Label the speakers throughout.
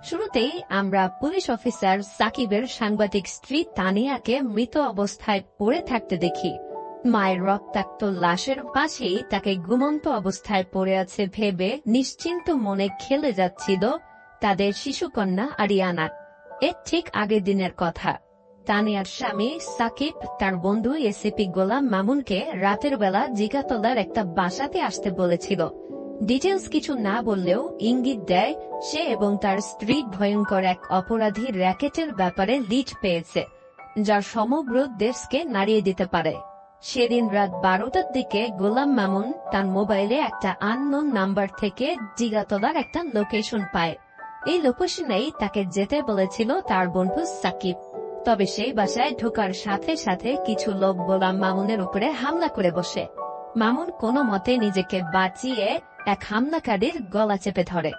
Speaker 1: শুরুতেই আমরা police officer সাকিবের সাংবাদিক স্ত্রী তানিয়াকে মৃত অবস্থায় পড়ে থাকতে দেখি। মায়ের রক্তাক্ত লাশের পাশেই তাকে ঘুমন্ত অবস্থায় পড়ে আছে ভেবে নিশ্চিন্ত মনে খেলে যাচ্ছিল তাদের শিশুকন্যা আরিয়ানা। এর ঠিক আগের দিনের কথা। তানিয়ার স্বামী সাকিব তার বন্ধু এসিপি গোলাম মামুনকে রাতের বেলা জিগাতলার একটা বাসাতে আসতে বলেছিল। ডিটেলস কিছু না বললেও ইঙ্গিত দেয় সে এবং তার স্ত্রী ভয়ঙ্কর এক অপরাধী র্যাকেটের ব্যাপারে লিড পেয়েছে, যার সমগ্র দেশকে নাড়িয়ে দিতে পারে। সেদিন রাত 12টার দিকে গোলাম মামুন তার মোবাইলে একটা আননোন নাম্বার থেকে জিগাতলার একটা লোকেশন পায়। এই লোকেশনেই তাকে যেতে বলেছিল তার বন্ধু সাকিব। তবে সেই বাসায় ঢোকার সাথে সাথে কিছু লোক গোলাম মামুনের উপরে হামলা করে বসে। মামুন কোনো মতে নিজেকে বাঁচিয়ে এক হামলাকারীর গলা চেপে ধরে,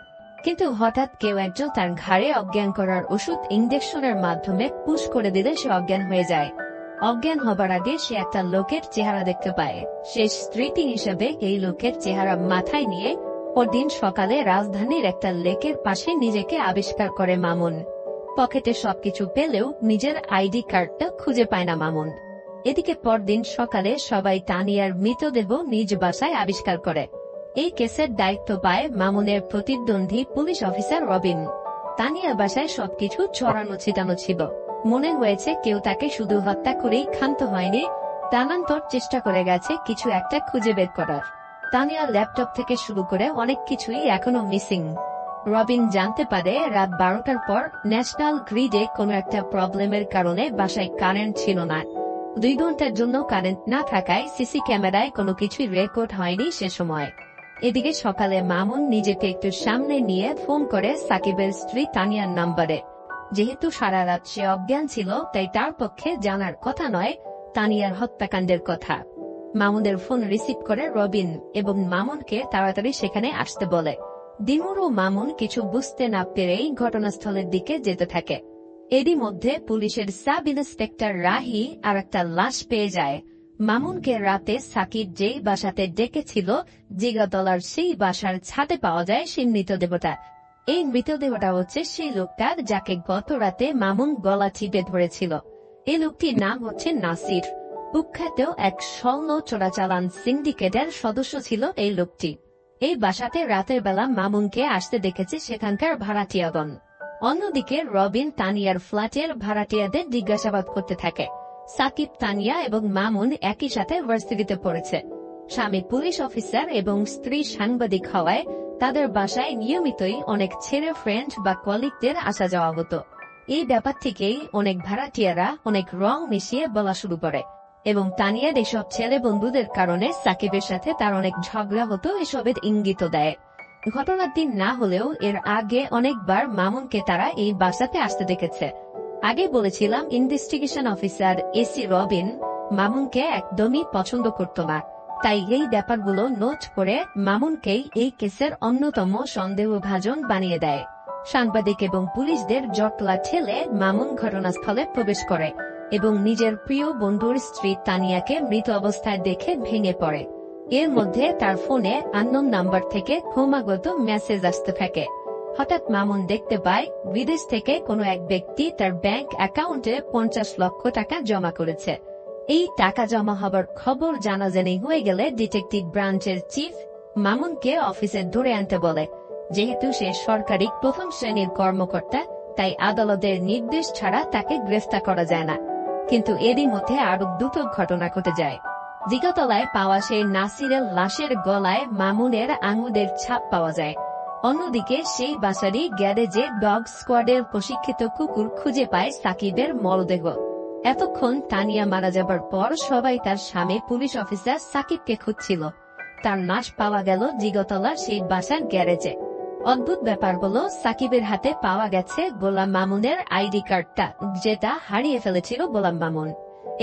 Speaker 1: কিন্তু হঠাৎ কেউ একজন তার ঘাড়ে অজ্ঞান করার ওষুধ ইঞ্জেকশনের মাধ্যমে পুশ করে দিলে সে অজ্ঞান হয়ে যায়। অজ্ঞান হবার আগে সে একটা লোকের চেহারা দেখতে পায়। শেষ স্মৃতি হিসেবে এই লোকের চেহারা মাথায় নিয়ে পরদিন সকালে রাজধানীর একটা লেকের পাশে নিজেকে আবিষ্কার করে মামুন। পকেটে সবকিছু পেলেও নিজের আইডি কার্ডটা খুঁজে পায় না মামুন। এদিকে পরদিন সকালে সবাই তানিয়ার মৃতদেহ নিজ বাসায় আবিষ্কার করে। এই কেসের দায়িত্ব পায় মামুনের প্রতিদ্বন্দ্বী পুলিশ অফিসার রবিন। তানিয়ার বাসায় সবকিছু ছড়ানো ছিটানো ছিল। মনে হয়েছে কেউ তাকে শুধু হত্যা করেই ক্ষান্ত হয়নি, টানান্তর চেষ্টা করে গেছে কিছু একটা খুঁজে বের করার। তানিয়ার ল্যাপটপ থেকে শুরু করে অনেক কিছুই এখনো মিসিং। রবিন জানতে পারে রাত 12টার পর ন্যাশনাল গ্রিডে কোনো একটা প্রবলেমের কারণে বাসায় কারেন্ট ছিল না। 2 ঘন্টার জন্য কারেন্ট না থাকায় সিসি ক্যামেরায় কোনো কিছুই রেকর্ড হয়নি সে সময়। এদিকে সকালে মামুন নিজেকে একটু সামনে নিয়ে ফোন করে সাকিবের স্ত্রী তানিয়ার নাম্বারে। যেহেতু সারা রাত সে অজ্ঞান ছিল, তাই তার পক্ষে জানার কথা নয় তানিয়ার হত্যাকাণ্ডের কথা। মামুনের ফোন রিসিভ করে রবিন এবং মামুনকে তাড়াতাড়ি সেখানে আসতে বলে। দিমুর ও মামুন কিছু বুঝতে না পেরেই ঘটনাস্থলের দিকে যেতে থাকে। এরই মধ্যে পুলিশের সাব ইন্সপেক্টর রাহি আর একটা লাশ পেয়ে যায়। মামুনকে রাতে সাকিব যেই বাসাতে ডেকেছিল জিগাতলার সেই বাসার ছাদে পাওয়া যায় সেই মৃতদেহটা। এই মৃতদেহটা হচ্ছে সেই লোকটা যাকে গত রাতে মামুন গলা চিপে ধরেছিল। এই লোকটির নাম হচ্ছে নাসির। কুখ্যাত এক স্বর্ণ চোরাচালান সিন্ডিকেটের সদস্য ছিল এই লোকটি। এই বাসাতে রাতের বেলা মামুনকে আসতে দেখেছে সেখানকার ভাড়াটিয়াগণ। অন্যদিকে রবিন তানিয়ার ফ্ল্যাটের ভাড়াটিয়াদের জিজ্ঞাসাবাদ করতে থাকে। সাকিব, তানিয়া এবং মামুন একই সাথে ভার্সিটিতে পড়েছে। স্বামী পুলিশ অফিসার এবং স্ত্রী সাংবাদিক হওয়ায় তাদের বাসায় নিয়মিতই অনেক ছেলে ফ্রেন্ড বা কলিগদের আসা যাওয়া হতো। এই ব্যাপার থেকেই অনেক ভাড়াটিয়ারা অনেক রং মিশিয়ে বলা শুরু করে এবং তানিয়ার এসব ছেলে বন্ধুদের কারণে সাকিবের সাথে তার অনেক ঝগড়া হতো এসবের ইঙ্গিত দেয়। ঘটনার দিন না হলেও এর আগে অনেকবার মামুনকে তারা এই বাসাতে আসতে দেখেছে। আগে বলেছিলাম ইনভেস্টিগেশন অফিসার এসি রবিন মামুনকে একদমই পছন্দ করত না, তাই এই ব্যাপারগুলো নোট করে মামুনকেই এই কেসের অন্যতম সন্দেহভাজন বানিয়ে দেয়। সাংবাদিক এবং পুলিশদের জটলা ঠেলে মামুন ঘটনাস্থলে প্রবেশ করে এবং নিজের প্রিয় বন্ধুর স্ত্রী তানিয়াকে মৃত অবস্থায় দেখে ভেঙে পড়ে। এর মধ্যে তার ফোনে আননোন নাম্বার থেকে ক্রমাগত মেসেজ আসতে থাকে। হঠাৎ মামুন দেখতে পায় বিদেশ থেকে কোনো এক ব্যক্তি তার ব্যাংক অ্যাকাউন্টে 50 লক্ষ টাকা জমা করেছে। এই টাকা জমা হবার খবর জানাজানি হয়ে গেলে ডিটেকটিভ ব্রাঞ্চের চিফ মামুনকে অফিসে ধরে আনতে বলে। যেহেতু সে সরকারি প্রথম শ্রেণীর কর্মকর্তা, তাই আদালতের নির্দেশ ছাড়া তাকে গ্রেফতার করা যায় না। কিন্তু এরই মধ্যে আরো দুটো ঘটনা ঘটে যায়। জিগাতলায় পাওয়া সেই নাসিরের লাশের গলায় মামুনের আঙুলের ছাপ পাওয়া যায়। অন্যদিকে সেই বাসারই গ্যারেজে ডগ স্কোয়াডের প্রশিক্ষিত কুকুর খুঁজে পায় সাকিবের মরদেহ। এতক্ষণ তানিয়া মারা যাবার পর সবাই তার স্বামী পুলিশ অফিসার সাকিবকে খুঁজছিল। তার লাশ পাওয়া গেল জিগাতলার সেই বাসার গ্যারেজে। অদ্ভুত ব্যাপার হলো সাকিবের হাতে পাওয়া গেছে গোলাম মামুনের আইডি কার্ডটা, যেটা হারিয়ে ফেলেছিল গোলাম মামুন।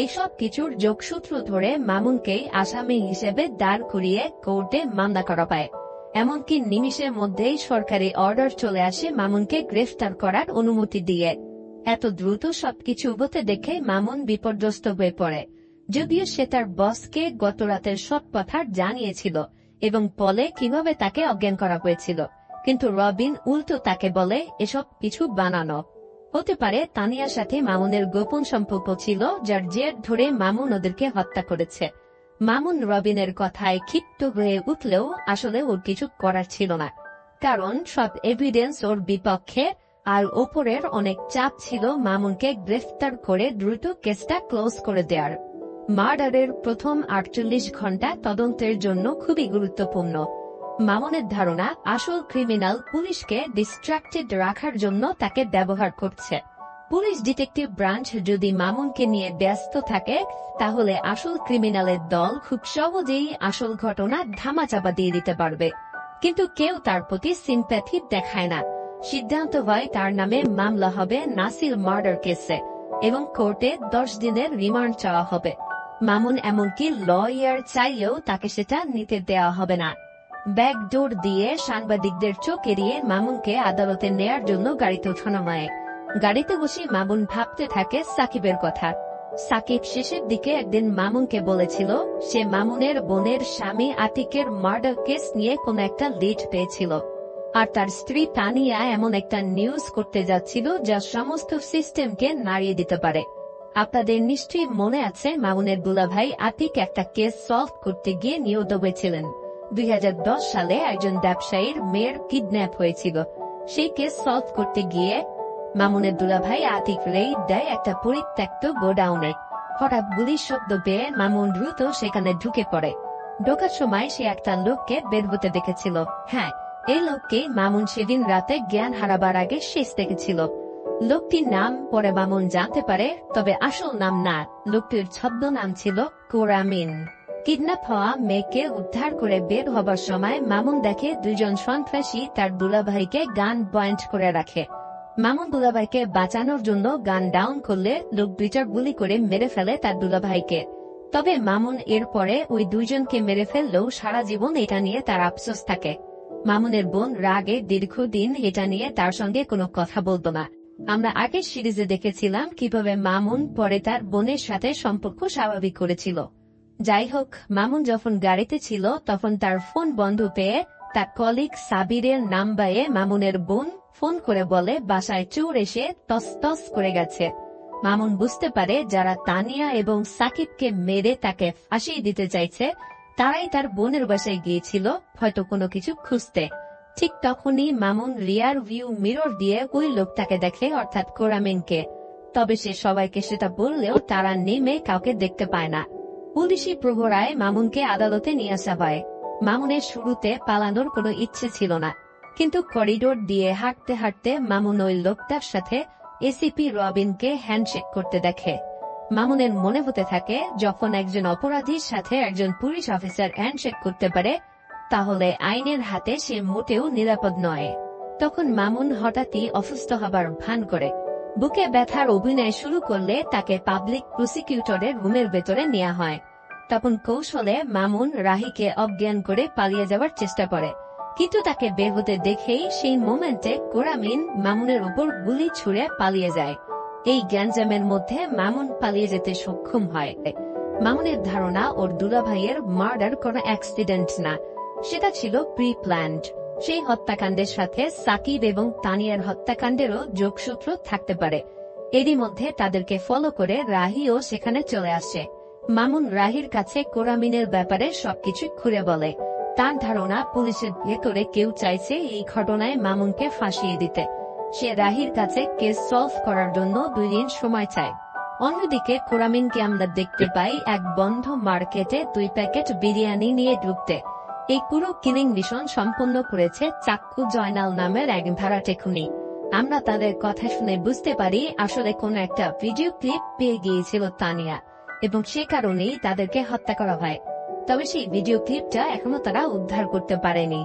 Speaker 1: এইসব কিছুর যোগসূত্র ধরে মামুনকেই আসামি হিসেবে দাঁড় করিয়ে কোর্টে মামলা করা পায়। এমনকি নিমিষের মধ্যেই সরকারি অর্ডার চলে আসে মামুনকে গ্রেফতার করার অনুমতি দিয়ে। এত দ্রুত সবকিছু হতে দেখে মামুন বিপর্যস্ত হয়ে পড়ে। যদিও সে তার বসকে গত রাতের সব কথা জানিয়েছিল এবং বলে কিভাবে তাকে অজ্ঞান করা হয়েছিল, কিন্তু রবিন উল্টো তাকে বলে এসব কিছু বানানো। হতে পারে তানিয়ার সাথে মামুনের গোপন সম্পর্ক ছিল, যার জের ধরে মামুন ওদেরকে হত্যা করেছে। মামুন রবিনের কথায় ক্ষিপ্ত হয়ে উঠলেও আসলে ওর কিছু করার ছিল না, কারণ সব এভিডেন্স ওর বিপক্ষে, আর ওপরের অনেক চাপ ছিল মামুনকে গ্রেফতার করে দ্রুত কেসটা ক্লোজ করে দেওয়ার। মার্ডারের প্রথম 48 ঘন্টা তদন্তের জন্য খুবই গুরুত্বপূর্ণ। মামুনের ধারণা আসল ক্রিমিনাল পুলিশকে ডিস্ট্রাক্টেড রাখার জন্য তাকে ব্যবহার করছে। পুলিশ ডিটেকটিভ ব্রাঞ্চ যদি মামুনকে নিয়ে ব্যস্ত থাকে, তাহলে আসল ক্রিমিনালের দল খুব সহজেই আসল ঘটনা ধামাচাপা দিয়ে দিতে পারবে। কিন্তু কেউ তার প্রতি সিম্প্যাথি দেখায় না। সিদ্ধান্ত হয় তার নামে মামলা হবে নাসির মার্ডার কেসে, এবং কোর্টে 10 দিনের রিমান্ড চাওয়া হবে। মামুন এমনকি লয়ার চাইলেও তাকে সেটা নিতে দেওয়া হবে না। ব্যাকডোর দিয়ে সাংবাদিকদের চোখ এড়িয়ে মামুনকে আদালতে নেয়ার জন্য গাড়িতে ওঠানো হয়। গাড়িতে বসে মামুন ভাবতে থাকে সাকিবের কথা। সাকিব শেষের দিকে একদিন মামুনকে বলেছিল সে মামুনের বোনের স্বামী আতিকের মার্ডার কেস নিয়ে কোন একটা লিড পেয়েছিল, আর তার স্ত্রী তানিয়া এমন একটা নিউজ করতে যাচ্ছিল যা সমস্ত সিস্টেমকে নাড়িয়ে দিতে পারে। আপনাদের নিশ্চয়ই মনে আছে মামুনের দুলাভাই আতিক একটা কেস সলভ করতে গিয়ে নিহত হয়েছিলেন। 2010 সালে একজন ব্যবসায়ীর মেয়ের কিডন্যাপ হয়েছিল। সেই কেস সলভ করতে গিয়ে মামুনের দুলাভাই আতিক রেইড দেয় একটা পরিত্যক্ত গোডাউনে। হঠাৎ গুলির শব্দ পেয়ে মামুন দ্রুত সেখানে ঢুকে পড়ে। ঢোকার সময় সে একটা লোককে বের হতে দেখেছিল। হ্যাঁ, এই লোককে মামুন সেদিন রাতে জ্ঞান হারাবার আগে শেষ দেখেছিল। লোকটির নাম পরে মামুন জানতে পারে, তবে আসল নাম না। লোকটির ছদ্মনাম ছিল কোরামিন। কিডন্যাপ হওয়া মেয়েকে উদ্ধার করে বের হবার সময় মামুন দেখে দুজন সন্ত্রাসী তার দুলাভাইকে গান পয়েন্ট করে রাখে। মামুন দুলাভাইকে বাঁচানোর জন্য গান ডাউন করলে লোক দুইটা গুলি করে মেরে ফেলে তার দুলাভাইকে। তবে মামুন এরপরে ওই দুইজনকে মেরে ফেললেও সারা জীবন এটা নিয়ে তার আফসোস থাকে। মামুনের বোন রাগে দীর্ঘদিন এটা নিয়ে তার সঙ্গে কোনো কথা বলতো না। আমরা আগের সিরিজে দেখেছিলাম কিভাবে মামুন পরে তার বোনের সাথে সম্পর্ক স্বাভাবিক করেছিল। যাই হোক, মামুন যখন গাড়িতে ছিল তখন তার ফোন বন্ধ পেয়ে তার কলিগ সাবিরের নাম্বারে মামুনের বোন ফোন করে বলে বাসায় চোর এসে তস করে গেছে। মামুন বুঝতে পারে যারা তানিয়া এবং সাকিবকে মেরে তাকে ফাঁসিয়ে দিতে চাইছে তারাই তার বোনের বাসায় গিয়েছিল, হয়তো কোনো কিছু খুঁজতে। ঠিক তখনই মামুন রিয়ার ভিউ মিরর দিয়ে ওই লোকটাকে দেখে, অর্থাৎ কোরামিনকে। তবে সে সবাইকে সেটা বললেও তারা নেমে কাউকে দেখতে পায় না। পুলিশি প্রহরায় মামুনকে আদালতে নিয়ে আসা হয়। মামুনের শুরুতে পালানোর কোনো ইচ্ছে ছিল না, কিন্তু করিডোর দিয়ে হাঁটতে হাঁটতে মামুন ওই লোকটার সাথে এসিপি রবিনকে হ্যান্ডশেক করতে দেখে। মামুনের মনে হতে থাকে যখন একজন অপরাধীর সাথে একজন পুলিশ অফিসার হ্যান্ডশেক করতে পারে, তাহলে আইনের হাতে সে মোটেও নিরাপদ নয়। তখন মামুন হঠাৎই অসুস্থ হবার ভান করে। বুকে ব্যথার অভিনয় শুরু করলে তাকে পাবলিক প্রসিকিউটরের রুমের ভেতরে নেওয়া হয়। তখন কৌশলে মামুন রাহিকে অজ্ঞান করে পালিয়ে যাওয়ার চেষ্টা করে, কিন্তু তাকে বের হতে দেখেই সেই মোমেন্টে কোরামিন মামুনের উপর গুলি ছুড়ে পালিয়ে যায়। এই গ্যাঞ্জামের মধ্যে মামুন পালিয়ে যেতে সক্ষম হয়। মামুনের ধারণা ওর দুলাভাইয়ের মার্ডার কোনো অ্যাক্সিডেন্ট না, সেটা ছিল প্রি প্ল্যান্ড। সেই হত্যাকাণ্ডের সাথে সাকিব এবং তানিয়ার হত্যাকাণ্ডেরও যোগসূত্র থাকতে পারে। এরই মধ্যে তাদেরকে ফলো করে রাহিও সেখানে চলে আসে। মামুন রাহির কাছে কোরামিনের ব্যাপারে সবকিছু খুলে বলে। তার ধারণা পুলিশের ভেতরে কেউ চাইছে এই ঘটনায় মামুনকে ফাঁসিয়ে দিতে। সে রাহির কাছে কেস সলভ করার জন্য 2 দিন সময় চায়। অন্যদিকে কোরামিনকে আমরা দেখতে পাই এক বন্ধ মার্কেটে 2 প্যাকেট বিরিয়ানি নিয়ে ঢুকতে। এই পুরো কিলিং মিশন সম্পন্ন করেছে চাক্কু জয়নাল নামের এক ভাড়াটে খুনি। আমরা তাদের কথা শুনে বুঝতে পারি আসলে কোন একটা ভিডিও ক্লিপ পেয়ে গিয়েছিল তানিয়া, এবং সে কারণেই তাদেরকে হত্যা করা হয়। তবে সেই ভিডিও ক্লিপটা এখনো তারা উদ্ধার করতে পারেনি।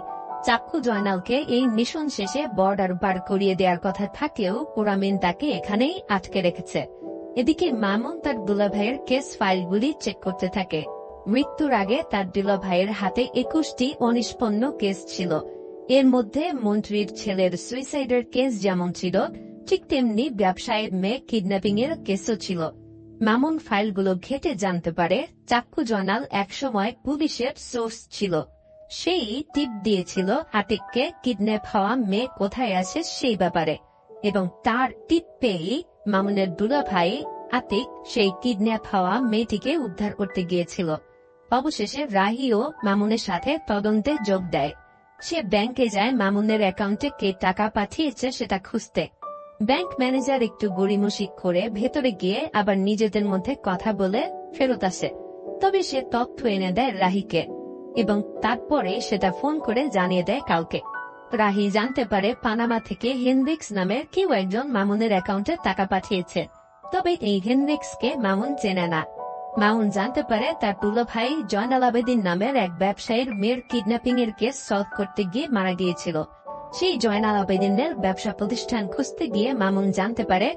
Speaker 1: চাক্কু জয়নালকে এই মিশন শেষে বর্ডার পার করিয়ে দেওয়ার কথা থাকলেও কোরামিন তাকে এখানেই আটকে রেখেছে। এদিকে মামুন তার দুলাভাইয়ের কেস ফাইলগুলি চেক করতে থাকে। মৃত্যুর আগে তার দুলাভাইয়ের হাতে 21টি অনিষ্পন্ন কেস ছিল। এর মধ্যে মন্ত্রীর ছেলের সুইসাইডের কেস যেমন ছিল, ঠিক তেমনি ব্যবসায়ীর মেয়ে কিডন্যাপিং এর কেসও ছিল। মামুন ফাইলগুলো ঘেটে জানতে পারে চাক্কু জয়নাল একসময় পুলিশের সোর্স ছিল। সেই টিপ দিয়েছিল আতিককে কিডন্যাপ হওয়া মেয়ে কোথায় আছে সেই ব্যাপারে, এবং তার টিপ পেয়েই মামুনের দুলাভাই আতিক সেই কিডন্যাপ হওয়া মেয়েটিকে উদ্ধার করতে গিয়েছিল। অবশেষে রাহিও মামুনের সাথে তদন্তে যোগ দেয়। সে ব্যাংকে যায় মামুনের অ্যাকাউন্টে কে টাকা পাঠিয়েছে সেটা খুঁজতে। ব্যাংক ম্যানেজার একটু গড়িমসি করে ভেতরে গিয়ে আবার নিজেদের মধ্যে কথা বলে ফেরত আসে। তবে সে তথ্য এনে দেয় রাহিকে, এবং তারপরে সেটা ফোন করে জানিয়ে দেয় কাউকে। রাহি জানতে পারে পানামা থেকে হেনরিক্স নামের কেউ একজন মামুনের অ্যাকাউন্টে টাকা পাঠিয়েছে। তবে এই হেনরিক্সকে মামুন চেনে না। মামুন জানতে পারে তার দুলাভাই জয়নাল আবেদিন নামের এক ব্যবসায়ীর মেয়ের কিডন্যাপিং এর কেস সলভ করতে গিয়ে মারা গিয়েছিল। সেই জয়নাল আবেদিনের ব্যবসা প্রতিষ্ঠান খুঁজতে গিয়ে মামুন জানতে পারে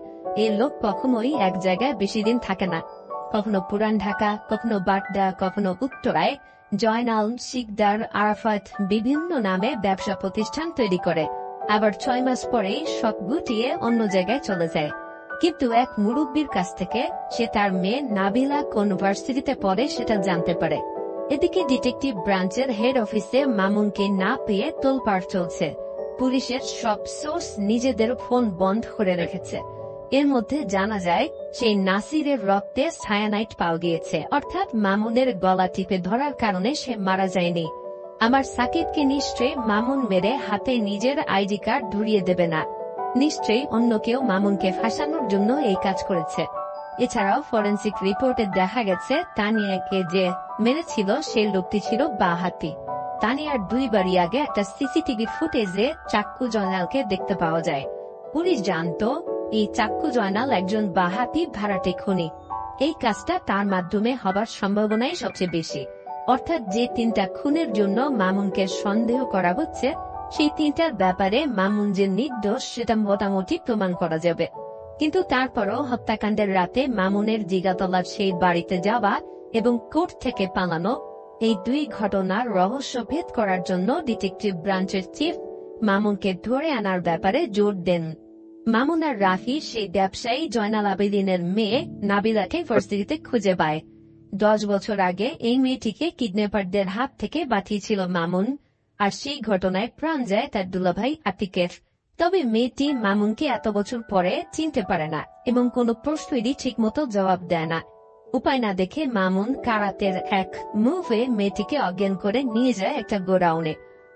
Speaker 1: এই লোক কখনোই এক জায়গায় বেশি দিন থাকে না। কখনো পুরান ঢাকা, কখনো বাড্ডা, কখনো উত্তরায় জয়নাল, শিকদার, আরাফাত বিভিন্ন নামে ব্যবসা প্রতিষ্ঠান তৈরি করে, আবার 6 মাস পরেই সব গুটিয়ে অন্য জায়গায় চলে যায়। কিন্তু এক মুরব্বীর কাছ থেকে সে তার মেয়ে নাবিলা কোন ভার্সিটিতে পড়ে সেটা জানতে পারে। এদিকে ডিটেকটিভ ব্রাঞ্চের হেড অফিসে মামুনকে না পেয়ে তোলপাড় চলছে। পুলিশের সব সোর্স নিজেদের ফোন বন্ধ করে রেখেছে। এর মধ্যে জানা যায় সেই নাসিরের রক্তে সায়ানাইড পাওয়া গিয়েছে, অর্থাৎ মামুনের গলা টিপে ধরার কারণে সে মারা যায়নি। আমার সাকিবকে নিশ্চয়ই মামুন মেরে হাতে নিজের আইডি কার্ড ধরিয়ে দেবে না। নিশ্চয়ই অন্য কেউ মামুনকে ফাঁসানোর জন্য এই কাজ করেছে। এছাড়াও ফরেন্সিক রিপোর্টে দেখা গেছে তানিয়াকে যে মেরেছিল সেই লোকটি ছিল বাঁহাতি। তানিয়ার 2 বাড়ি আগে একটা সিসিটিভি ফুটেজে চাক্কু জয়নালকে দেখতে পাওয়া যায়। পুলিশ জানতো এই চাক্কু জয়নাল একজন বাঁহাতি ভাড়াটে খুনি। এই কাজটা তার মাধ্যমে হবার সম্ভাবনাই সবচেয়ে বেশি। অর্থাৎ যে 3টা খুনের জন্য মামুনকে সন্দেহ করা হচ্ছে সেই 3টার ব্যাপারে মামুন যে নির্দোষ সেটা মোটামুটি প্রমাণ করা যাবে। কিন্তু তারপরও হত্যাকাণ্ডের রাতে মামুনের জিগাতলার সেই বাড়িতে যাওয়া এবং কোর্ট থেকে পালানো, এই 2 ঘটনার রহস্য ভেদ করার জন্য ডিটেকটিভ ব্রাঞ্চের চিফ মামুনকে ধরে আনার ব্যাপারে জোর দেন। মামুন আর রাফি সেই ব্যবসায়ী জয়নাল আবেদিনের মেয়ে নাবিলাকে ভার্সিটিতে খুঁজে পায়। 10 বছর আগে এই মেয়েটিকে কিডন্যাপারদের হাত থেকে বাঁচিয়েছিল মামুন, আর সেই ঘটনায় প্রাণ যায় তার দুলাভাই আতিকের। তবে মেয়েটি মামুনকে এত বছর পরে চিনতে পারে না এবং কোনো প্রশ্নেরই ঠিকমতো জবাব দেয় না। উপায় না দেখে মামুন কারাতের এক মুভে মেয়েটিকে অজ্ঞান করে নিয়ে যায় একটা গোডাউনে।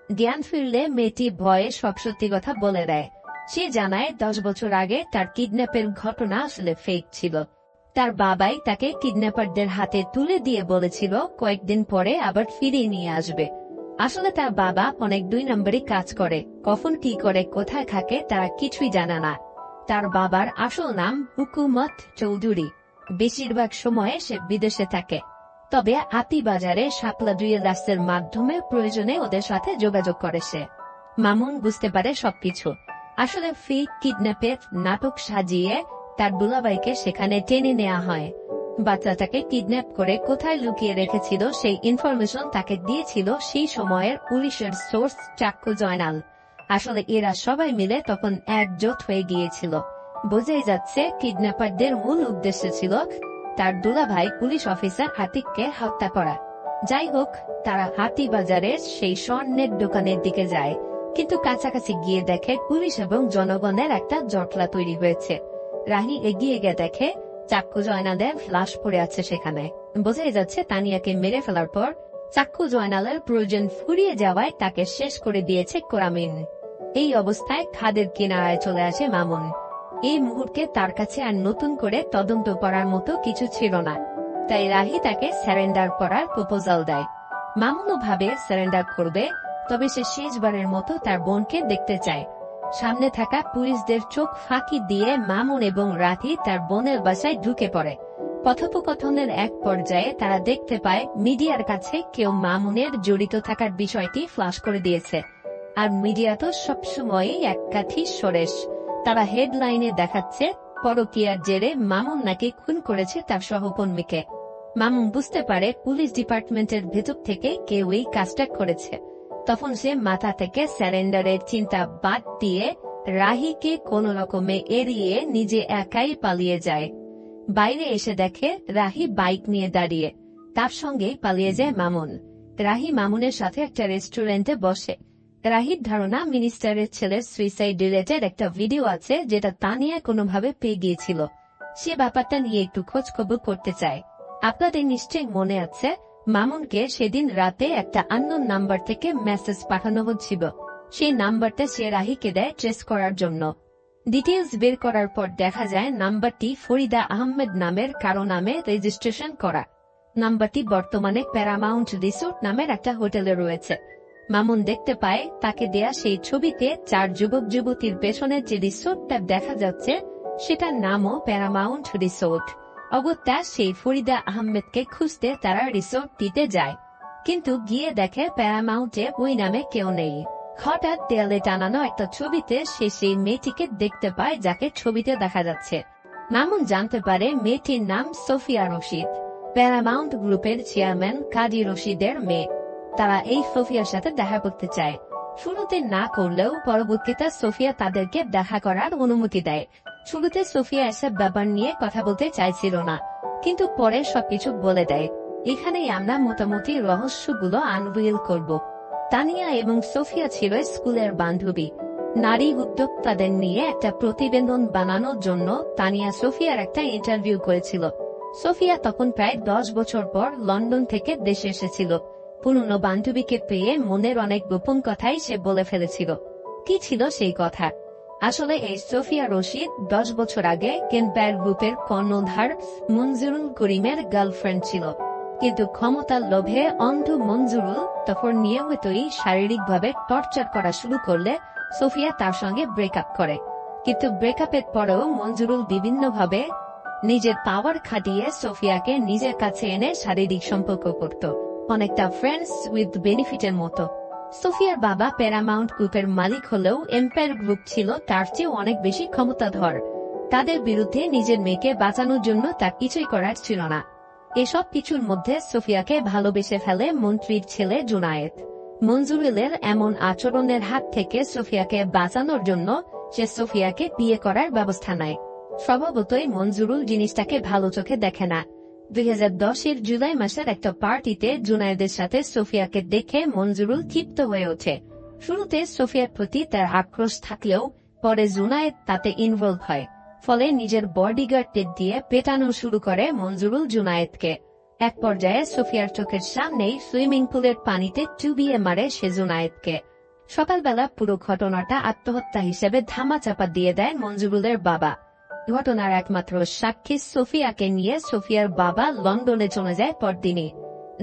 Speaker 1: জ্ঞান ফিরলে মেয়েটি ভয়ে সব সত্যি কথা বলে দেয়। সে জানায় 10 বছর আগে তার কিডন্যাপের ঘটনা আসলে ফেক ছিল। তার বাবাই তাকে কিডন্যাপারদের হাতে তুলে দিয়ে বলেছিল কয়েকদিন পরে আবার ফিরিয়ে নিয়ে আসবে। আসলে তার বাবা অনেক 2 নম্বরই কাজ করে, কখন কি করে কোথায় থাকে তারা কিছুই জানে না। তার বাবার আসল নাম হুকুমত চৌধুরী। বেশিরভাগ সময়ে সে বিদেশে থাকে, তবে আতিবাজারে শাপলা জুয়েলার্সের মাধ্যমে প্রয়োজনে ওদের সাথে যোগাযোগ করে সে। মামুন বুঝতে পারে সবকিছু আসলে ফেক কিডন্যাপের নাটক সাজিয়ে তার দুলাভাইকে সেখানে টেনে নেওয়া হয়। বাচ্চাটাকে কিডন্যাপ করে কোথায় লুকিয়ে রেখেছিল সেই ইনফরমেশন তাকে দিয়েছিল সেই সময়ের পুলিশের সোর্স চাক্কু জয়নাল। আসলে এরা সবাই মিলে তখন একজোট হয়ে গিয়েছিল। বোঝাই যাচ্ছে কিডন্যাপারদের মূল উদ্দেশ্য ছিল তার দুলাভাই পুলিশ অফিসার আতিককে হত্যা করা। যাই হোক, তারা হাতিবাজারের সেই স্বর্ণের দোকানের দিকে যায়, কিন্তু কাছাকাছি গিয়ে দেখে পুলিশ এবং জনগণের একটা জটলা তৈরি হয়েছে। রাহি এগিয়ে গিয়ে দেখে চাক্কু জয়নালের লাশ পড়ে আছে সেখানে। বোঝাই যাচ্ছে তানিয়াকে মেরে ফেলার পর চাক্কু জয়নালের প্রয়োজন ফুরিয়ে যাওয়ায় তাকে শেষ করে দিয়েছে কোরামিন। এই অবস্থায় খাদের কিনারায় চলে আসে মামুন। এই মুহূর্তে তার কাছে আর নতুন করে তদন্ত করার মতো কিছু ছিল না, তাই রাহি তাকে সারেন্ডার করার প্রপোজাল দেয়। মামুনও ভাবে সারেন্ডার করবে, তবে সে শেষবারের মতো তার বোনকে দেখতে চায়। সামনে থাকা পুলিশদের চোখ ফাঁকি দিয়ে মামুন এবং রাহি তার বোনের বাসায় ঢুকে পড়ে। কথোপকথনের এক পর্যায়ে তারা দেখতে পায় মিডিয়ার কাছে কেউ মামুনের জড়িত থাকার বিষয়টি ফ্লাশ করে দিয়েছে, আর মিডিয়া তো সবসময়ই এক কাঠি সরেস। তারা হেডলাইনে দেখাচ্ছে পরকীয়ার জেরে মামুন নাকি খুন করেছে তার সহকর্মীকে। মামুন বুঝতে পারে পুলিশ ডিপার্টমেন্টের ভেতর থেকে কেউ এই কাজটা করেছে। তখন সে মাথা থেকে স্যারেন্ডারের চিন্তা বাদ দিয়ে রাহিকে কোন রকমে এড়িয়ে নিজে একাই পালিয়ে যায়। বাইরে এসে দেখে রাহি বাইক নিয়ে দাঁড়িয়ে, তার সঙ্গে পালিয়ে যায় মামুন। রাহি মামুনের সাথে একটা রেস্টুরেন্টে বসে। রাহির ধারণা মিনিস্টারের ছেলের সুইসাইড রিলেটেড একটা ভিডিও আছে যেটা তানিয়া কোনোভাবে পেয়ে গিয়েছিল। সে ব্যাপারটা নিয়ে একটু খোঁজ খবর করতে চায়। আপনাদের নিশ্চয়ই মনে আছে মামুনকে সেদিন রাতে একটা আননোন নাম্বার থেকে মেসেজ পাঠানো হচ্ছিল। সেই নাম্বারটা সে রাহিকে দেয় ট্রেস করার জন্য। ডিটেইলস বের করার পর দেখা যায় নাম্বারটি ফরিদা আহমেদ নামের কারো নামে রেজিস্ট্রেশন করা। নাম্বারটি বর্তমানে প্যারামাউন্ট রিসোর্ট নামের একটা হোটেলে রয়েছে। মামুন দেখতে পায় তাকে দেয়া সেই ছবিতে 4 যুবক যুবতীর পেছনের যে রিসোর্টটা দেখা যাচ্ছে সেটার নামও প্যারামাউন্ট রিসোর্ট। অগত্যা সেই ফরিদা আহমেদকে খুঁজতে তারা রিসোর্টটিতে যায়, কিন্তু গিয়ে দেখে প্যারামাউন্টে ওই নামে কেউ নেই। হঠাৎ দেয়ালে টানানো একটা ছবিতে সে সেই মেয়েটিকে দেখতে পায় যাকে ছবিতে দেখা যাচ্ছে। মামুন জানতে পারে মেয়েটির নাম সোফিয়া রশিদ, প্যারামাউন্ট গ্রুপের চেয়ারম্যান কাজী রশিদের মেয়ে। তারা এই সোফিয়ার সাথে দেখা করতে চায়। শুরুতে না করলেও পরবর্তীতে সোফিয়া তাদেরকে দেখা করার অনুমতি দেয়। শুরুতে সোফিয়া এসব ব্যাপার নিয়ে কথা বলতে চাইছিল না, কিন্তু পরে সবকিছু বলে দেয়। এখানেই আমরা মোটামুটি রহস্যগুলো আনভিল করব। তানিয়া এবং সোফিয়া ছিল স্কুলের বান্ধবী। নারী উদ্যোক্তাদের নিয়ে একটা প্রতিবেদন বানানোর জন্য তানিয়া সোফিয়ার একটা ইন্টারভিউ করেছিল। সোফিয়া তখন প্রায় 10 বছর পর লন্ডন থেকে দেশে এসেছিল। পুরনো বান্ধবীকে পেয়ে মনের অনেক গোপন কথাই সে বলে ফেলেছিল। কি ছিল সেই কথা? আসলে এই সোফিয়া রশিদ 10 বছর আগে কেম্পায়ার গ্রুপের কর্ণধার মঞ্জুরুল করিমের গার্লফ্রেন্ড ছিল। কিন্তু ক্ষমতার লোভে অন্ধ মঞ্জুরুল তখন নিয়মিতই শারীরিকভাবে টর্চার করা শুরু করলে সোফিয়া তার সঙ্গে ব্রেকআপ করে। কিন্তু ব্রেকআপের পরেও মঞ্জুরুল বিভিন্নভাবে নিজের পাওয়ার খাটিয়ে সোফিয়াকে নিজের কাছে এনে শারীরিক সম্পর্ক করত, অনেকটা ফ্রেন্ডস উইথ বেনিফিটের মতো। সোফিয়ার বাবা প্যারামাউন্ট গ্রুপের মালিক হলেও এম্পায়ার গ্রুপ ছিল তার চেয়ে অনেক বেশি ক্ষমতাধর। তাদের বিরুদ্ধে নিজের মেয়েকে বাঁচানোর জন্য তার কিছুই করার ছিল না। এসব কিছুর মধ্যে সোফিয়াকে ভালোবেসে ফেলে মন্ত্রীর ছেলে জুনায়েদ। মঞ্জুরুলের এমন আচরণের হাত থেকে সোফিয়াকে বাঁচানোর জন্য সে সোফিয়াকে বিয়ে করার ব্যবস্থা নেয়। স্বভাবতই মঞ্জুরুল জিনিসটাকে ভালো চোখে দেখে না। 2010-এর জুলাই মাসের একটা পার্টিতে জুনায়েদের সাথে সোফিয়াকে দেখে মঞ্জুরুল ক্ষিপ্ত হয়ে ওঠে। শুরুতে সোফিয়ার প্রতি তার আক্রোশ থাকলেও পরে জুনায়েদ তাতে ইনভলভ হয়। ফলে নিজের বডিগার্ডদের দিয়ে পেটানো শুরু করে মঞ্জুরুল জুনায়েদকে। এক পর্যায়ে সোফিয়ার চোখের সামনেই সুইমিং পুলের পানিতে চুবিয়ে মারে সে জুনায়েদকে। সকালবেলা পুরো ঘটনাটা আত্মহত্যা হিসেবে ধামাচাপা দিয়ে দেয় মঞ্জুরুলের বাবা। ঘটনার একমাত্র সাক্ষী সোফিয়াকে নিয়ে সোফিয়ার বাবা লন্ডনে চলে যায় পরদিনই।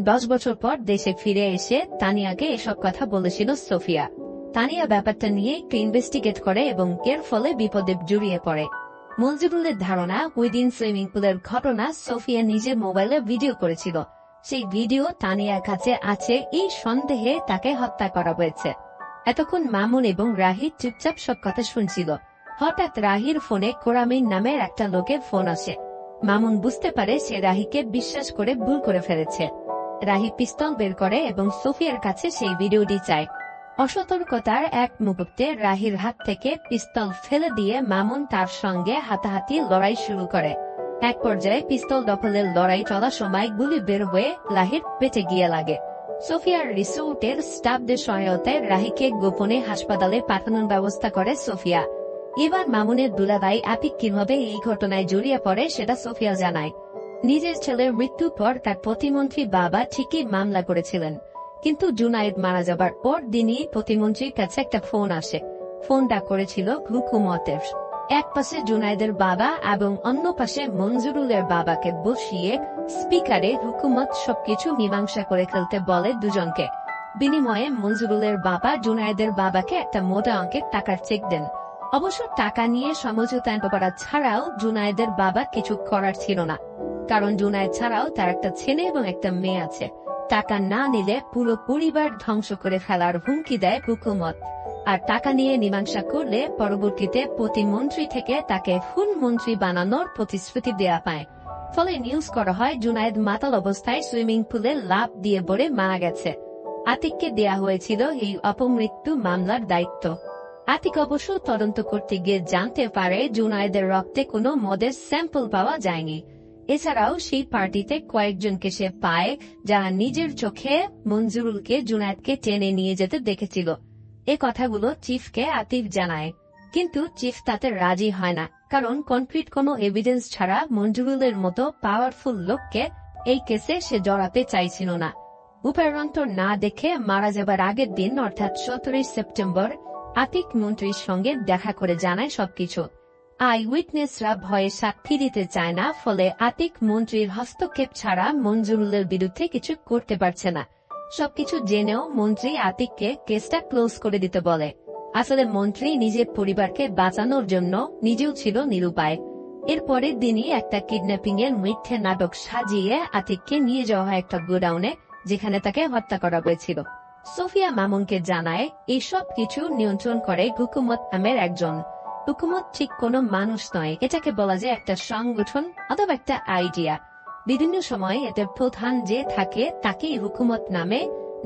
Speaker 1: 10 বছর পর দেশে ফিরে এসে তানিয়াকে এসব কথা বলেছিল সোফিয়া। তানিয়া ব্যাপারটা নিয়ে একটু ইনভেস্টিগেট করে এবং এর ফলে বিপদে জড়িয়ে পড়ে। মঞ্জুরুলের ধারণা ওই দিন সুইমিং পুলের ঘটনা সোফিয়া নিজের মোবাইলে ভিডিও করেছিল। সেই ভিডিও তানিয়ার কাছে আছে এই সন্দেহে তাকে হত্যা করা হয়েছে। এতক্ষণ মামুন এবং রাহি চুপচাপ সব কথা শুনছিল। হঠাৎ রাহির ফোনে কোরামিন নামের একটা লোকের ফোন আসে। মামুন বুঝতে পারে সে রাহিকে বিশ্বাস করে ভুল করে ফেলেছে। রাহি পিস্তল বের করে এবং সোফিয়ার কাছে সেই ভিডিওটি চায়। অসতর্কতার এক মুহূর্তে রাহির হাত থেকে পিস্তল ফেলে দিয়ে মামুন তার সঙ্গে হাতাহাতি লড়াই শুরু করে। এক পর্যায়ে পিস্তল দখলের লড়াই চলার সময় গুলি বের হয়ে রাহির পেটে গিয়ে লাগে। সোফিয়ার রিসোর্টের স্টাফদের সহায়তায় রাহিকে গোপনে হাসপাতালে পাঠানোর ব্যবস্থা করে সোফিয়া। এবার মামুনের দুলাভাই আতিক কিভাবে এই ঘটনায় জড়িয়ে পড়ে সেটা সোফিয়া জানায়। নিজের ছেলের মৃত্যুর পর তার প্রতিমন্ত্রী বাবা ঠিকই মামলা করেছিলেন, কিন্তু জুনায়েদ মারা যাবার পর দিনই প্রতিমন্ত্রীর কাছে একটা ফোন আসে। ফোনটা করেছিল হুকুমতের। এক পাশে জুনায়েদের বাবা এবং অন্য পাশে মঞ্জুরুলের বাবাকে বসিয়ে স্পিকারে হুকুমত সবকিছু মীমাংসা করে ফেলতে বলে দুজনকে। বিনিময়ে মঞ্জুরুলের বাবা জুনায়েদের বাবাকে একটা মোটা অঙ্কের টাকার চেক দেন। অবশ্য টাকা নিয়ে সমঝোতা করা ছাড়াও জুনায়েদের বাবা কিছু করার ছিল না, কারণ জুনায়েদ ছাড়াও তার একটা ছেলে এবং একটা মেয়ে আছে। টাকা না নিলে পুরো পরিবার ধ্বংস করে ফেলার হুমকি দেয় হুকুমত, আর টাকা নিয়ে মীমাংসা করলে পরবর্তীতে প্রতিমন্ত্রী থেকে তাকে ফুল মন্ত্রী বানানোর প্রতিশ্রুতি দেয়া পায়। ফলে নিউজ করা হয় জুনায়েদ মাতাল অবস্থায় সুইমিং পুলে লাফ দিয়ে পড়ে মারা গেছে। আতিককে দেয়া হয়েছিল এই অপমৃত্যু মামলার দায়িত্ব। আতিক অবশ্য তদন্ত করতে গিয়ে জানতে পারে জুনায়েদের রক্তে কোনো মদের স্যাম্পল পাওয়া যায়নি। এছাড়াও সেই পার্টিতে কয়েকজনকে সে পায় যারা নিজের চোখে মঞ্জুরুলকে জুনায়েদকে টেনে নিয়ে যেতে দেখেছিল। এ কথাগুলো চিফকে আতিফ জানায়, কিন্তু চিফ তাতে রাজি হয় না, কারণ কনক্রিট কোনো এভিডেন্স ছাড়া মঞ্জুরুলের মতো পাওয়ারফুল লোককে এই কেসে সে জড়াতে চাইছিল না। উপায়ন্তর না দেখে মারা যাবার আগের দিন অর্থাৎ 17 সেপ্টেম্বর আতিক মন্ত্রীর সঙ্গে দেখা করে জানায় সবকিছু। আই উইটনেসরা ভয়ে সাক্ষী দিতে চায় না, ফলে আতিক মন্ত্রীর হস্তক্ষেপ ছাড়া মঞ্জুরুলের বিরুদ্ধে কিছু করতে পারছে না। সবকিছু জেনেও মন্ত্রী আতিককে কেসটা ক্লোজ করে দিতে বলে। আসলে মন্ত্রী নিজের পরিবারকে বাঁচানোর জন্য নিজেও ছিল নিরুপায়। এর পরের দিনই একটা কিডন্যাপিং এর মিথ্যে নাটক সাজিয়ে আতিককে নিয়ে যাওয়া হয় একটা গোডাউনে, যেখানে তাকে হত্যা করা হয়েছিল। সোফিয়া মামুনকে জানায় এইসব কিছু নিয়ন্ত্রণ করে হুকুমত নামের একজন। হুকুমত ঠিক কোনো মানুষ নয়, এটাকে বলা যায় একটা সংগঠন অথবা একটা আইডিয়া। বিভিন্ন সময় এটার প্রধান যে থাকে তাকেই হুকুমত নামে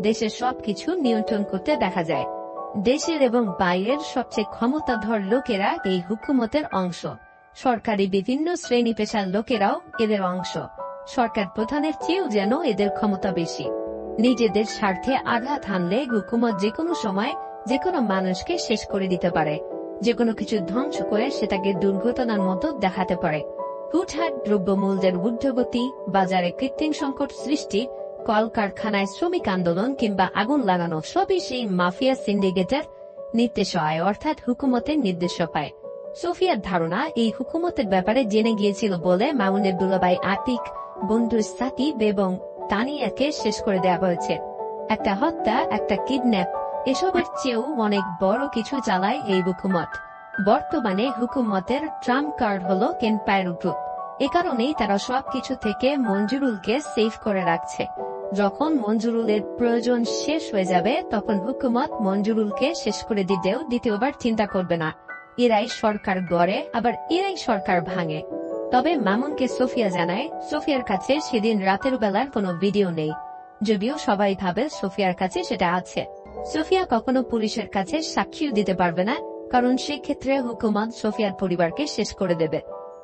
Speaker 1: দেশের সবকিছু নিয়ন্ত্রণ করতে দেখা যায়। দেশের এবং বাইরের সবচেয়ে ক্ষমতাধর লোকেরা এই হুকুমতের অংশ। সরকারি বিভিন্ন শ্রেণী পেশার লোকেরাও এদের অংশ। সরকার প্রধানের চেয়েও যেন এদের ক্ষমতা বেশি। নিজেদের স্বার্থে আঘাত হানলে হুকুমত যে কোনো সময় যে কোনো মানুষকে শেষ করে দিতে পারে, যে কোনো কিছু ধ্বংস করে সেটাকে দুর্ঘটনার মতো দেখাতে পারে। হুটহাট দ্রব্যমূল্যের ঊর্ধ্বগতি, বাজারে কৃত্রিম সংকট সৃষ্টি, কলকারখানায় শ্রমিক আন্দোলন কিংবা আগুন লাগানো সবই সেই মাফিয়া সিন্ডিকেটের নির্দেশ হয়, অর্থাৎ হুকুমতের নির্দেশ পায়। সোফিয়ার ধারণা এই হুকুমতের ব্যাপারে জেনে গিয়েছিল বলে মামুনের দুলাভাই আতিক, বন্ধু সাকিব এবং তানিয়াকে শেষ করে দেওয়া হয়েছে। একটা হত্যা, একটা কিডন্যাপ, এসবের চেয়েও অনেক বড় কিছু চালায় এই হুকুমত। বর্তমানে হুকুমতের ট্রাম্প কার্ড হল এম্পায়ার গ্রুপ। এ কারণেই তারা সবকিছু থেকে মঞ্জুরুলকে সেভ করে রাখছে। যখন মঞ্জুরুলের প্রয়োজন শেষ হয়ে যাবে তখন হুকুমত মঞ্জুরুলকে শেষ করে দিতেও দ্বিতীয়বার চিন্তা করবে না। এরাই সরকার গড়ে, আবার এরাই সরকার ভাঙে। তবে মামুনকে সোফিয়া জানায় সোফিয়ার কাছে সেদিন রাতের বেলার কোনো ভিডিও নেই, যদিও সবাই ভাবে সোফিয়ার কাছে সেটা আছে। সোফিয়া কখনো পুলিশের কাছে সাক্ষীও দিতে পারবে না, কারণ সেক্ষেত্রে হুকুমত সোফিয়ার পরিবারকে শেষ করে দেবে।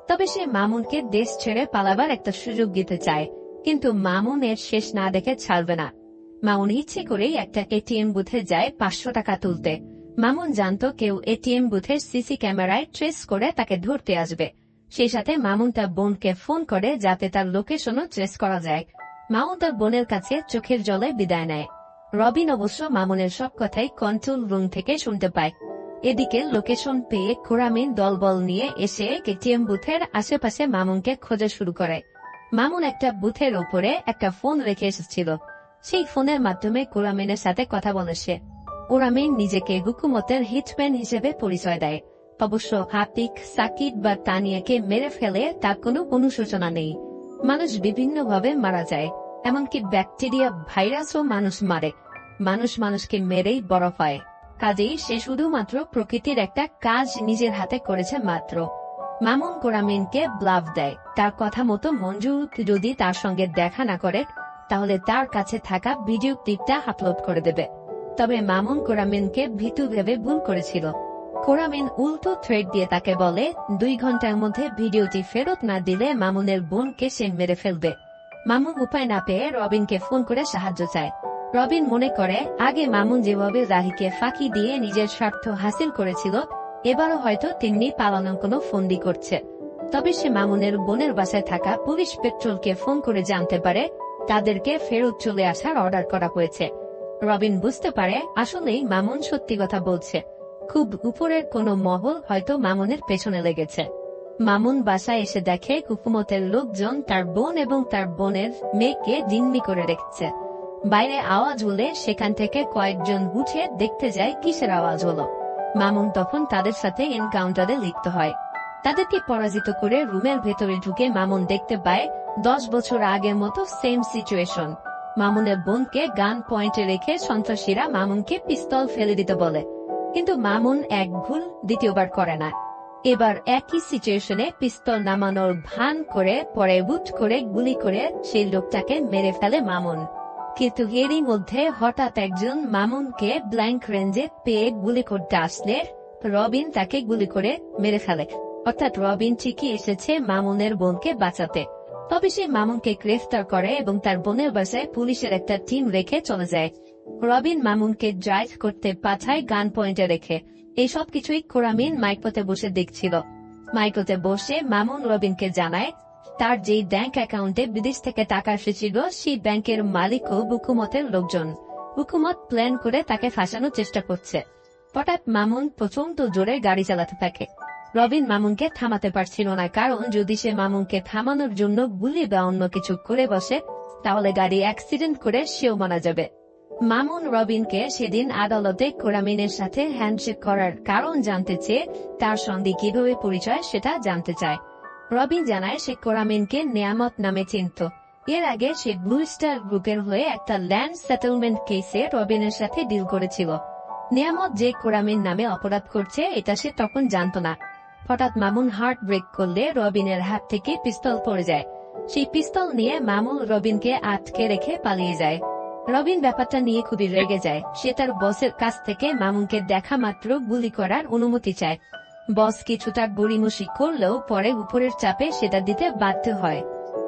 Speaker 1: তবে সে মামুনকে দেশ ছেড়ে পালাবার একটা সুযোগ দিতে চায়, কিন্তু মামুন এর শেষ না দেখে ছাড়বে না। মামুন ইচ্ছে করেই একটা এটিএম বুথে যায় 500 টাকা তুলতে। মামুন জানত কেউ এটিএম বুথের সিসি ক্যামেরায় ট্রেস করে তাকে ধরতে আসবে। সেই সাথে মামুন তার বোনকে ফোন করে যাতে তার লোকেশনও ট্রেস করা যায়। মামুন তার বোনের কাছে চোখের জলে বিদায় নেয়। রবিন অবশ্য মামুনের সব কথাই কন্ট্রোল রুম থেকে শুনতে পায়। এদিকে লোকেশন পেয়ে খোরামিন দলবল নিয়ে এসে এটিএম বুথের আশেপাশে মামুনকে খোঁজা শুরু করে। মামুন একটা বুথের ওপরে একটা ফোন রেখে এসেছিল। সেই ফোনের মাধ্যমে খোরামিনের সাথে কথা বলে সে। খোরামিন নিজেকে হুকুমতের হিটম্যান হিসেবে পরিচয় দেয়। অবশ্য আতিক, সাকিব বা তানিয়াকে মেরে ফেলে তার কোনো অনুশোচনা নেই। মানুষ বিভিন্নভাবে মারা যায়, এমনকি ব্যাকটেরিয়া, ভাইরাসও মানুষ মারে। মানুষ মানুষকে মেরেই বড় হয়। কাজেই সে শুধুমাত্র প্রকৃতির একটা কাজ নিজের হাতে করেছে মাত্র। মামুন খোরামিনকে ব্লাফ দেয়, তার কথা মতো মঞ্জু যদি তার সঙ্গে দেখা না করে তাহলে তার কাছে থাকা ভিডিও ক্লিপটা আপলোড করে দেবে। তবে মামুন খোরামিনকে ভীতু ভেবে ভুল করেছিল। খোরামিন উল্টো থ্রেড দিয়ে তাকে বলে 2 ঘন্টার মধ্যে ভিডিওটি ফেরত না দিলে মামুনের বোনকে সে মেরে ফেলবে। মামুন উপায় না পেয়ে রবিনকে ফোন করে সাহায্য চায়। রবিন মনে করে আগে মামুন যেভাবে রাহিকে ফাঁকি দিয়ে নিজের স্বার্থ হাসিল করেছিল, এবারও হয়তো তেমনি পালানোর কোনো ফন্দি করছে। তবে সে মামুনের বোনের বাসায় থাকা পুলিশ পেট্রোলকে ফোন করে জানতে পারে তাদেরকে ফেরত চলে আসার অর্ডার করা হয়েছে। রবিন বুঝতে পারে আসলেই মামুন সত্যি কথা বলছে। খুব উপরের কোনো মহল হয়তো মামুনের পেছনে লেগেছে। মামুন বাসায় এসে দেখে হুকুমতের লোকজন তার বোন এবং তার বোনের মেয়েকে জিম্মি করে রেখেছে। বাইরে আওয়াজ হলে সেখান থেকে কয়েকজন উঠে দেখতে যায় কিসের আওয়াজ হলো। মামুন তখন তাদের সাথে এনকাউন্টারে লিপ্ত হয়। তাদেরকে পরাজিত করে রুমের ভেতরে ঢুকে মামুন দেখতে পায় 10 বছর আগের মতো সেম সিচুয়েশন। মামুনের বোনকে গান পয়েন্টে রেখে সন্ত্রাসীরা মামুনকে পিস্তল ফেলে দিতে বলে, কিন্তু মামুন এক ভুল দ্বিতীয়বার করে না। এবার একই সিচুয়েশনে পিস্তল নামানোর ভান করে পরে বুট করে গুলি করে সেই লোকটাকে মেরে ফেলে মামুন। কিন্তু এরই মধ্যে হঠাৎ একজন মামুনকে ব্ল্যাঙ্ক রেঞ্জে পেয়ে গুলি করতে আসলে রবিন তাকে গুলি করে মেরে ফেলে। অর্থাৎ রবিন ঠিকই এসেছে মামুনের বোনকে বাঁচাতে। তবে সে মামুনকে গ্রেফতার করে এবং তার বোনের বাসায় পুলিশের একটা টিম রেখে চলে যায়। রবিন মামুনকে ড্রাইভ করতে পাঠায় গান পয়েন্টে রেখে। এই সব কিছুই কোরামিন মাইক্রোতে বসে দেখছিল। মাইক্রোতে বসে মামুন রবিনকে জানায় তার যেই ব্যাংক অ্যাকাউন্টে বিদেশ থেকে টাকা এসেছিল সেই ব্যাংকের মালিকও হুকুমতের লোকজন। হুকুমত প্ল্যান করে তাকে ফাঁসানোর চেষ্টা করছে। হঠাৎ মামুন প্রচন্ড জোরে গাড়ি চালাতে থাকে। রবিন মামুনকে থামাতে পারছিল না, কারণ যদি সে মামুনকে থামানোর জন্য গুলি বা অন্য কিছু করে বসে তাহলে গাড়ি অ্যাক্সিডেন্ট করে সেও মারা যাবে। মামুন রবিনকে সেদিন আদালতে কোরামিনের সাথে হ্যান্ডশেক করার কারণ জানতে চেয়ে তার সঙ্গে কিভাবে পরিচয় সেটা জানতে চায়। রবিন জানায় সে কোরামিনকে নেয়ামত নামে চিনত। এর আগে সে ব্লু স্টার গ্রুপের হয়ে একটা ল্যান্ড সেটেলমেন্ট কেসে রবিনের সাথে ডিল করেছিল। নেয়ামত যে কোরামিন নামে অপরাধ করছে এটা সে তখন জানত না। হঠাৎ মামুন হার্ট ব্রেক করলে রবিনের হাত থেকে পিস্তল পড়ে যায়। সেই পিস্তল নিয়ে মামুন রবিনকে আটকে রেখে পালিয়ে যায়। রবিন ব্যাপারটা নিয়ে খুবই রেগে যায়। সে তার বসের কাছ থেকে মামুনকে দেখা মাত্র গুলি করার অনুমতি চায়। বস কিছুটা গড়িমসি করলেও পরে উপরের চাপে সেটা দিতে বাধ্য হয়।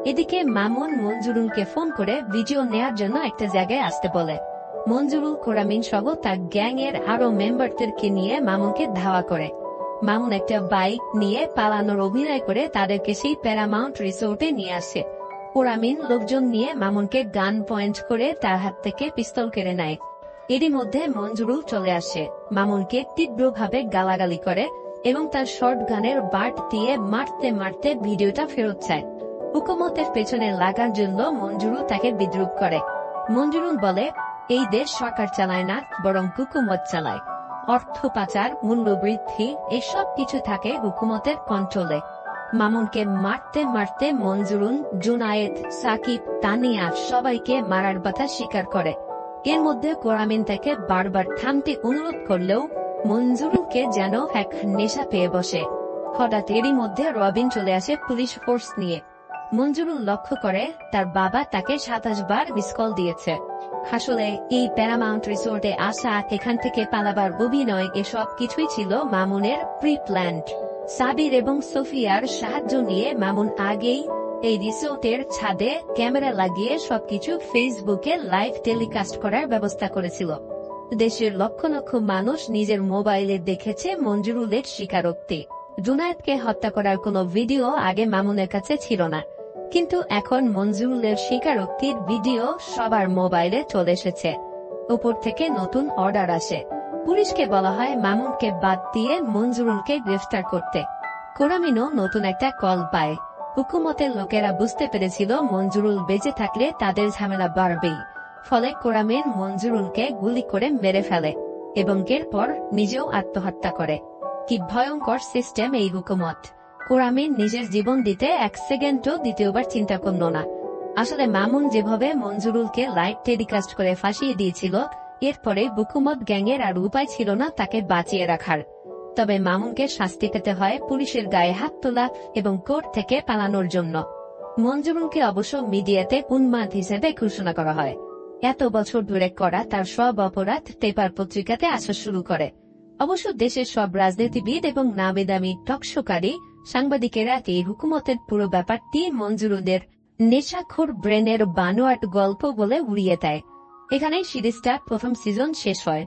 Speaker 1: এদিকে মামুন মঞ্জুরুলকে ফোন করে ভিডিও নেয়ার জন্য একটা জায়গায় আসতে বলে। মঞ্জুরুল কোরামিন সহ তার গ্যাং এর আরো মেম্বারদেরকে নিয়ে মামুনকে ধাওয়া করে। মামুন একটা বাইক নিয়ে পালানোর অভিনয় করে তাদেরকে সেই প্যারামাউন্ট রিসোর্টে নিয়ে আসে। কোরামিন লোকজন নিয়ে মামুনকে গান পয়েন্ট করে তার হাত থেকে পিস্তল কেড়ে নেয়। এরই মধ্যে মঞ্জুরুল চলে আসে, মামুনকে তীব্রভাবে গালাগালি করে এবং তার শর্ট গানের বাট দিয়ে মারতে মারতে ভিডিওটা ফেরত চায়। হুকুমতের পেছনে লাগার জন্য মঞ্জুরুল তাকে বিদ্রুপ করে। মঞ্জুরুল বলে এই দেশ সরকার চালায় না, বরং হুকুমত চালায়। অর্থ পাচার, মূল্যবৃদ্ধি এসব কিছু থাকে হুকুমতের কন্ট্রোলে। মামুনকে মারতে মারতে মঞ্জুরুল, জুনায়েদ, সাকিব, তানিয়া সবাইকে মারার কথা স্বীকার করে। এর মধ্যে কোরামিন তাকে বারবার থামতে অনুরোধ করলেও মঞ্জুরুলকে যেন এক নেশা পেয়ে বসে। হঠাৎ এরই মধ্যে রবিন চলে আসে পুলিশ ফোর্স নিয়ে। মঞ্জুরুল লক্ষ্য করে তার বাবা তাকে 27 বার মিস কল দিয়েছে। আসলে এই প্যারামাউন্ট রিসোর্টে আসা, এখান থেকে পালাবার অভিনয়, এসব কিছুই ছিল মামুনের প্রি প্ল্যান্ড। সাবির এবং সোফিয়ার সাহায্য নিয়ে মামুন আগেই এই রিসোর্টের ছাদে ক্যামেরা লাগিয়ে সবকিছু ফেসবুকে লাইভ টেলিকাস্ট করার ব্যবস্থা করেছিল। দেশের লক্ষ লক্ষ মানুষ নিজের মোবাইলে দেখেছে মঞ্জুরুলের স্বীকারোক্তি। জুনায়েদকে হত্যা করার কোনো ভিডিও আগে মামুনের কাছে ছিল না, কিন্তু এখন মঞ্জুরুলের স্বীকারোক্তির ভিডিও সবার মোবাইলে চলে এসেছে। উপর থেকে নতুন অর্ডার আসে। পুলিশকে বলা হয় মামুনকে বাদ দিয়ে মঞ্জুরুলকে গ্রেফতার করতে। কোরামিনও নতুন একটা কল পায়। হুকুমতের লোকেরা বুঝতে পেরেছিল মঞ্জুরুল বেঁচে থাকলে তাদের ঝামেলা বাড়বেই। ফলে কোরামিন মঞ্জুরুলকে গুলি করে মেরে ফেলে এবং এরপর নিজেও আত্মহত্যা করে। কি ভয়ঙ্কর সিস্টেম এই হুকুমত! কোরামিন নিজের জীবন দিতে 1 সেকেন্ডও দ্বিতীয়বার চিন্তা করল না। আসলে মামুন যেভাবে মঞ্জুরুলকে লাইভ টেলিকাস্ট করে ফাঁসিয়ে দিয়েছিল, এরপরে হুকুমত গ্যাংয়ের আর উপায় ছিল না তাকে বাঁচিয়ে রাখার। তবে মামুনকে শাস্তি পেতে হয় পুলিশের গায়ে হাত তোলা এবং কোর্ট থেকে পালানোর জন্য। মঞ্জুরুলকে অবশ্য মিডিয়াতে উন্মাদ হিসেবে ঘোষণা করা হয়। এত বছর ধরে করা তার সব অপরাধ পেপার পত্রিকাতে আসা শুরু করে। অবশ্য দেশের সব রাজনীতিবিদ এবং নামিদামি টকশোকারী সাংবাদিকেরা এই হুকুমতের পুরো ব্যাপারটি মঞ্জুরুলের নেশাখোর ব্রেনের বানোয়াট গল্প বলে উড়িয়ে দেয়। এখানেই সিরিজটার প্রথম সিজন শেষ হয়।